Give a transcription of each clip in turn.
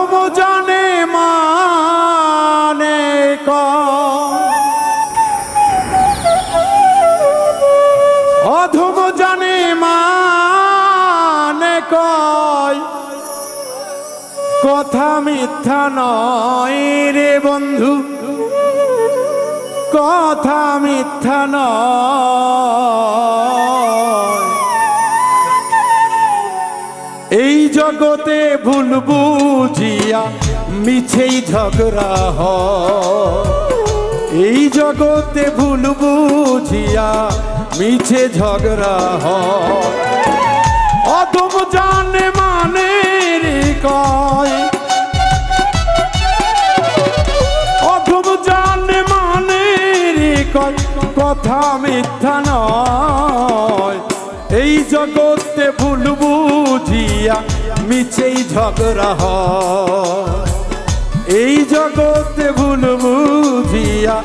অধম জানে মানে অধম জানে মানে কয় কথা মিথ্যা নয় রে বন্ধু, কথা মিথ্যা নয়। এই জগতে ভুল বুঝিয়া মিছেই ঝগড়া হয়, এই জগতে ভুল বুঝিয়া মিছে ঝগড়া হয়। অধম জানে মানে রে কয়, অধম জানে মানে রে কয় কথা মিথ্যা নয়। এই জগতে ভুল বুঝিয়া মিছেই ঝগড়া হয়, এই জগতে ভুল বুঝিয়া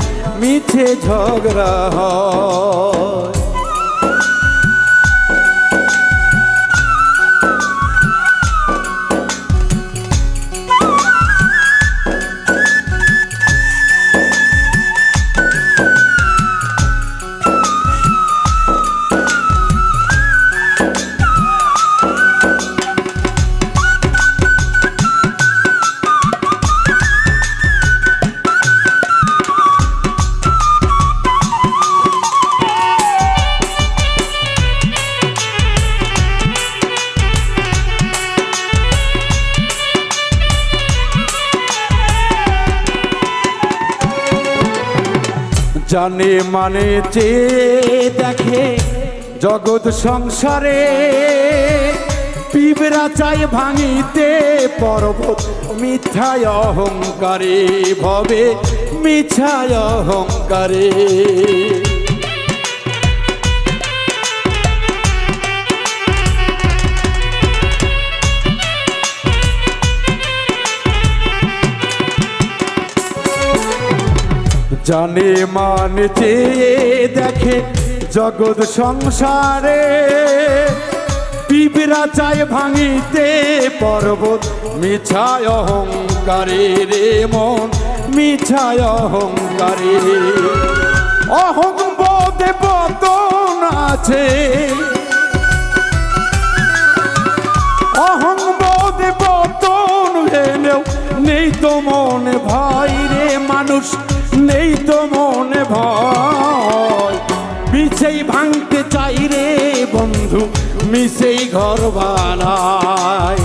মিছে ঝগড়া হয়। জানে মানে চেয়ে দেখে জগৎ সংসারে, পিঁপড়া চাই ভাঙিতে পর্বত মিথ্যায় অহংকারে, ভবে মিথ্যায় অহংকারে। জানে মানে চেয়ে দেখে জগৎ সংসারে, পিঁপড়া চায় ভাঙিতে পর্বত মিছায় অহংকারে রে মন, মিছায় অহংকারে। অহংবোধে পতন আছে, অহংবোধে পতন হেলেও নেই তো মনে ভাই রে মানুষ, নেই তো মনে ভয়। মিছেই ভাঙতে চাই রে বন্ধু, মিছেই ঘর বানায়,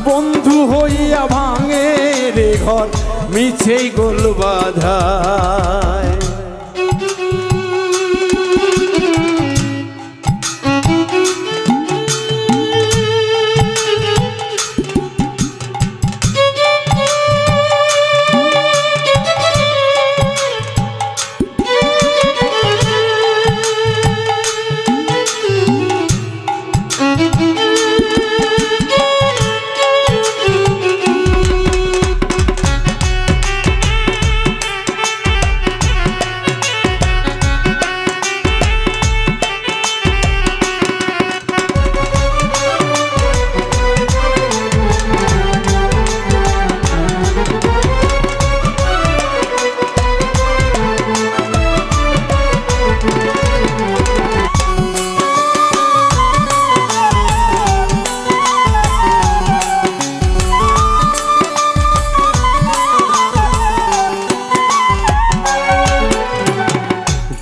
বন্ধু হইয়া ভাঙে রে ঘর, মিছেই গোল বাঁধায়।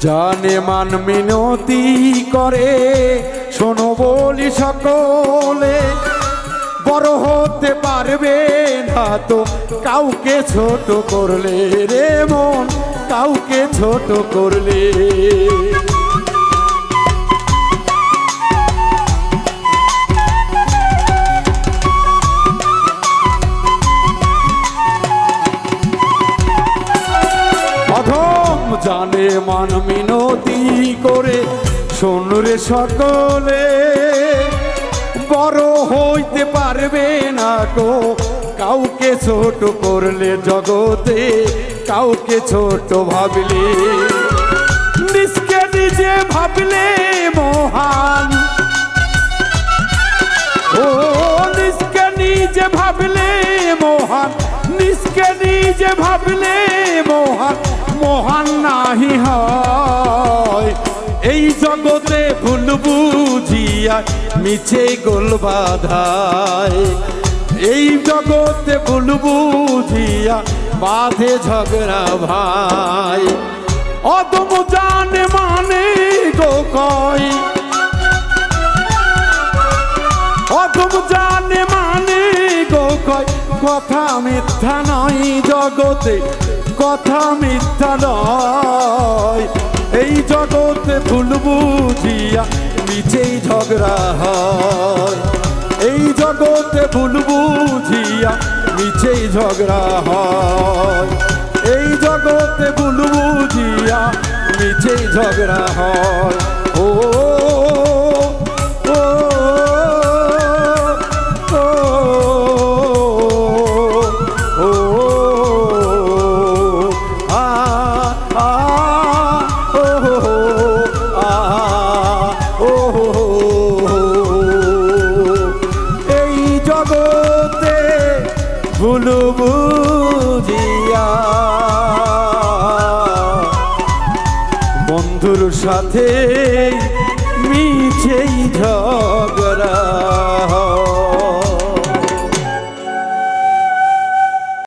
জানে মান মিনতি করে শোনো বলি সকলে, বড় হতে পারবে না তো কাউকে ছোট করলে রে মন, কাউকে ছোট করলে। জানে মান মিনতি করে শোন রে সকলে, বড় হইতে পারবে না গো কাউকে ছোট করলে। জগতে কাউকে ছোট ভাবলে, নিজকে নিজে ভাবলে মহান, ও নিজকে নিজে ভাবলে মহান। নাহি হয়। এই জগতে ভুল বুঝিয়া মিছে গোল বাধায়, এই জগতে ভুল বুঝিয়া বাঁধে ঝগড়া ভাই। অদম জানে মানে গো কয়, অদম জানে মানে গো কয়, কথা মিথ্যা নয় জগতে, কথা মিথ্যা নয়। এই জগতে ভুল বুঝিয়া মিছেই ঝগড়া হয়, এই জগতে ভুল বুঝিয়া মিছেই ঝগড়া হয়, এই জগতে ভুল বুঝিয়া মিছেই ঝগড়া হয়। ও ও ও ও আ আ ও আ ও এই জগতে ভুল বুঝিয়া বন্ধুর সাথে মিছেই ঝগড়া।